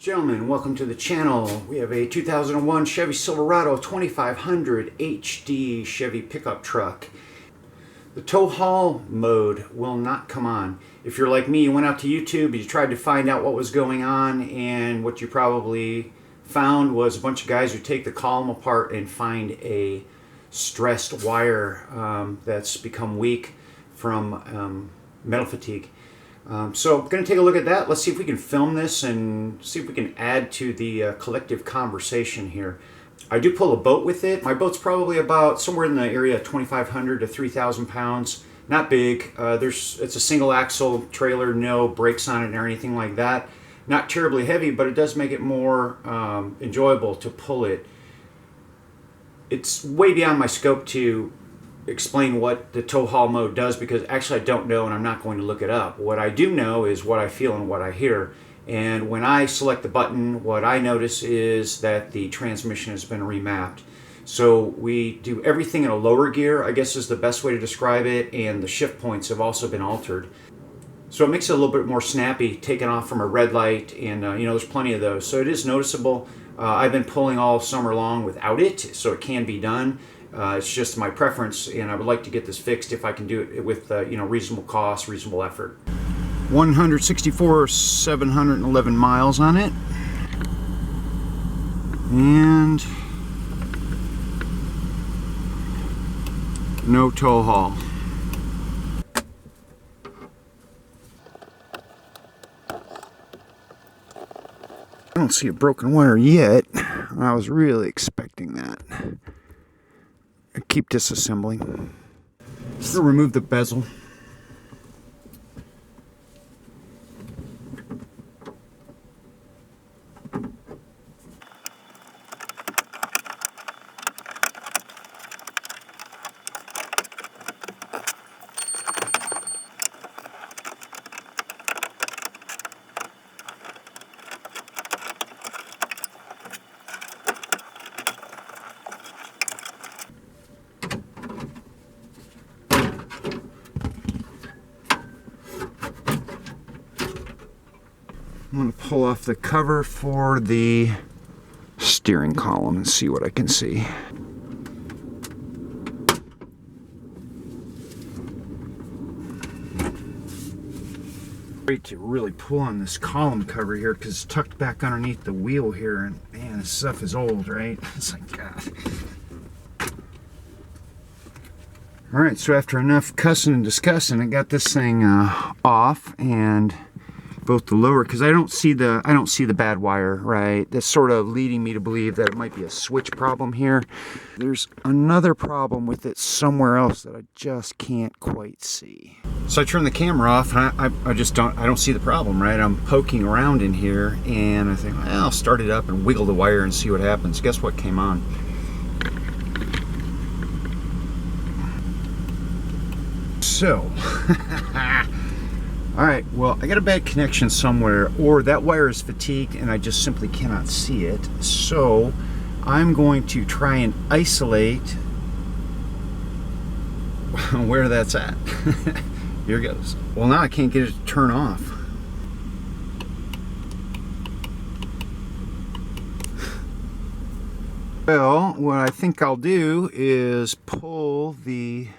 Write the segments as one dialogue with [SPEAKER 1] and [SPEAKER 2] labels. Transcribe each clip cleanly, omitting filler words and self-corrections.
[SPEAKER 1] Gentlemen, welcome to the channel. We have a 2001 Chevy Silverado 2500 HD Chevy pickup truck. The tow haul mode will not come on. If you're like me, you went out to YouTube, you tried to find out what was going on, and what you probably found was a bunch of guys who take the column apart and find a stressed wire that's become weak from metal fatigue. So I'm going to take a look at that. Let's see if we can film this and see if we can add to the collective conversation here. I do pull a boat with it. My boat's probably about somewhere in the area of 2,500 to 3,000 pounds. Not big. It's a single axle trailer, no brakes on it or anything like that. Not terribly heavy, but it does make it more enjoyable to pull it. It's way beyond my scope to explain what the tow haul mode does, because actually I don't know and I'm not going to look it up. What I do know is what I feel and what I hear. And when I select the button, what I notice is that the transmission has been remapped. So we do everything in a lower gear, I guess is the best way to describe it, and the shift points have also been altered. So it makes it a little bit more snappy, taking off from a red light, and you know, there's plenty of those. So it is noticeable. I've been pulling all summer long without it, so it can be done. It's just my preference, and I would like to get this fixed if I can do it with you know, reasonable cost, reasonable effort. 164,711 miles on it, and no tow haul. I don't see a broken wire yet. I was really expecting that. I keep disassembling. So remove the bezel. I'm going to pull off the cover for the steering column and see what I can see. Great to really pull on this column cover here because it's tucked back underneath the wheel here, and man, this stuff is old, right? It's like, God. Alright, so after enough cussing and discussing, I got this thing off, and both the lower, because I don't see the bad wire, right? That's sort of leading me to believe that it might be a switch problem here. There's another problem with it somewhere else that I just can't quite see. So I turn the camera off, and I don't see the problem, right? I'm poking around in here, and I think, well, I'll start it up and wiggle the wire and see what happens. Guess what came on? So alright, well, I got a bad connection somewhere, or that wire is fatigued and I just simply cannot see it. So I'm going to try and isolate where that's at. Here goes. Well, now I can't get it to turn off. Well, what I think I'll do is pull the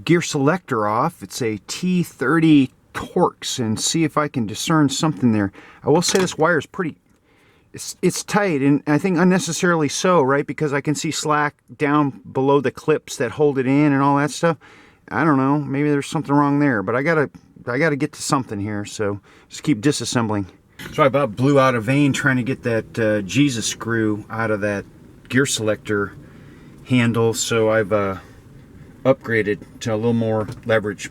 [SPEAKER 1] gear selector off. It's a T30 Torx, and see if I can discern something there. I will say this wire is pretty, it's tight, and I think unnecessarily so, right? Because I can see slack down below the clips that hold it in and all that stuff. I don't know, maybe there's something wrong there, but I gotta get to something here, so just keep disassembling. So I about blew out a vein trying to get that Jesus screw out of that gear selector handle, so I've upgraded to a little more leverage.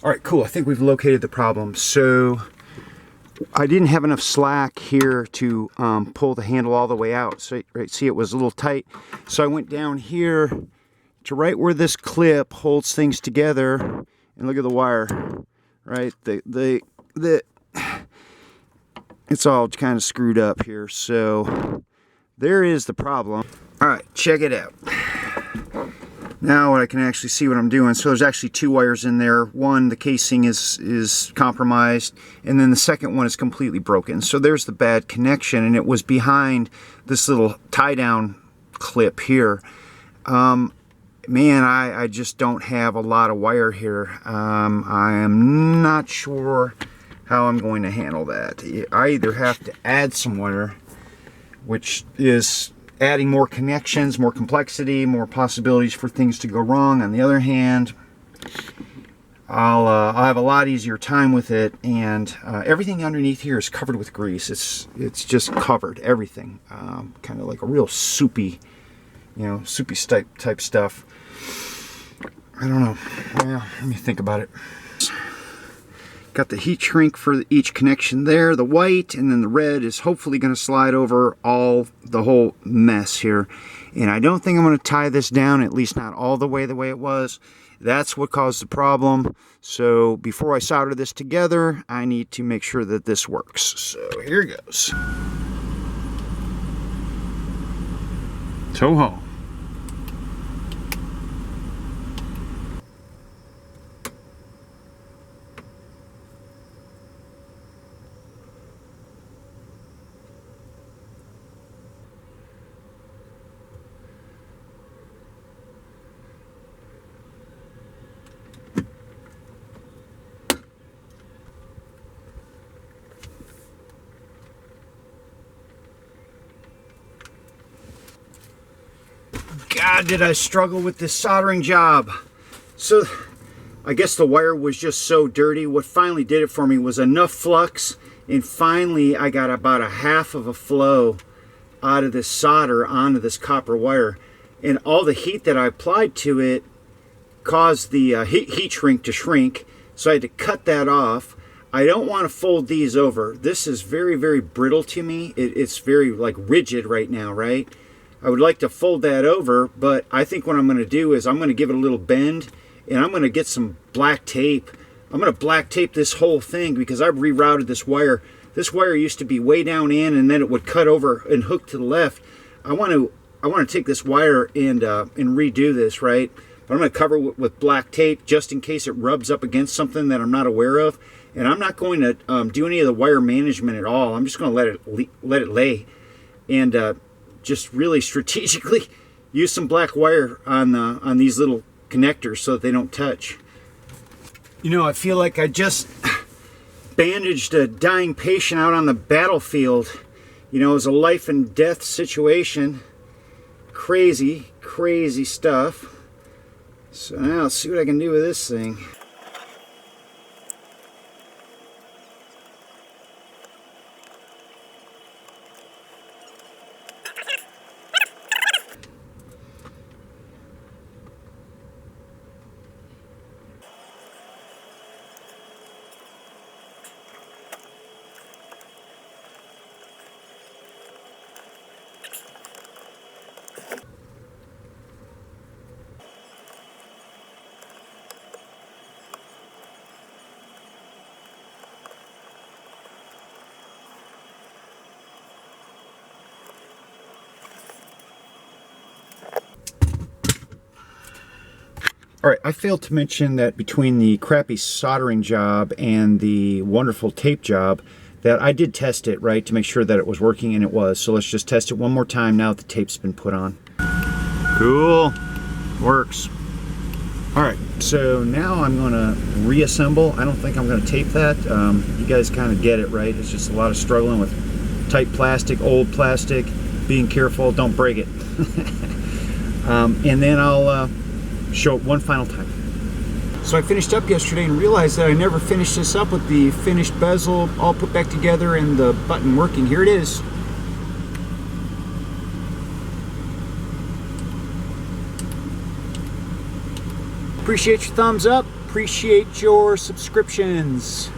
[SPEAKER 1] All right, cool. I think we've located the problem. So I didn't have enough slack here to pull the handle all the way out. So right, see, it was a little tight. So I went down here to right where this clip holds things together, and look at the wire. Right, it's all kind of screwed up here. So there is the problem. All right, check it out. Now I can actually see what I'm doing. So there's actually two wires in there. One, the casing is compromised, and then the second one is completely broken. So there's the bad connection, and it was behind this little tie-down clip here. Man, I just don't have a lot of wire here. I am not sure how I'm going to handle that. I either have to add some wire, which is adding more connections, more complexity, more possibilities for things to go wrong. On the other hand, I'll have a lot easier time with it, and everything underneath here is covered with grease. It's just covered, everything, kind of like a real soupy, soupy type stuff. I don't know. Yeah, let me think about it. Got the heat shrink for each connection there, the white, and then the red is hopefully going to slide over the whole mess here. And I don't think I'm going to tie this down, at least not all the way it was. That's what caused the problem. So before I solder this together, I need to make sure that this works. So here goes. Tow haul. God, did I struggle with this soldering job. So I guess the wire was just so dirty. What finally did it for me was enough flux, and finally I got about a half of a flow out of this solder onto this copper wire. And all the heat that I applied to it caused the heat shrink to shrink, so I had to cut that off. I don't want to fold these over. This is very, very brittle to me. It's very like rigid right now, right? I would like to fold that over, but I think what I'm going to do is I'm going to give it a little bend, and I'm going to get some black tape. I'm going to black tape this whole thing because I've rerouted this wire. This wire used to be way down in, and then it would cut over and hook to the left. I want to take this wire and redo this, right? But I'm going to cover it with black tape just in case it rubs up against something that I'm not aware of. And I'm not going to do any of the wire management at all. I'm just going to let it lay, and just really strategically use some black wire on these little connectors so that they don't touch. I feel like I just bandaged a dying patient out on the battlefield. It was a life and death situation. Crazy, crazy stuff. So now let's see what I can do with this thing. All right, I failed to mention that between the crappy soldering job and the wonderful tape job, that I did test it, right, to make sure that it was working, and it was. So let's just test it one more time now that the tape's been put on. Cool, works. All right, so now I'm gonna reassemble. I don't think I'm gonna tape that. You guys kind of get it, right? It's just a lot of struggling with tight plastic, old plastic, being careful, don't break it. And then I'll show it one final time. So I finished up yesterday and realized that I never finished this up with the finished bezel all put back together and the button working. Here it is. Appreciate your thumbs up, appreciate your subscriptions.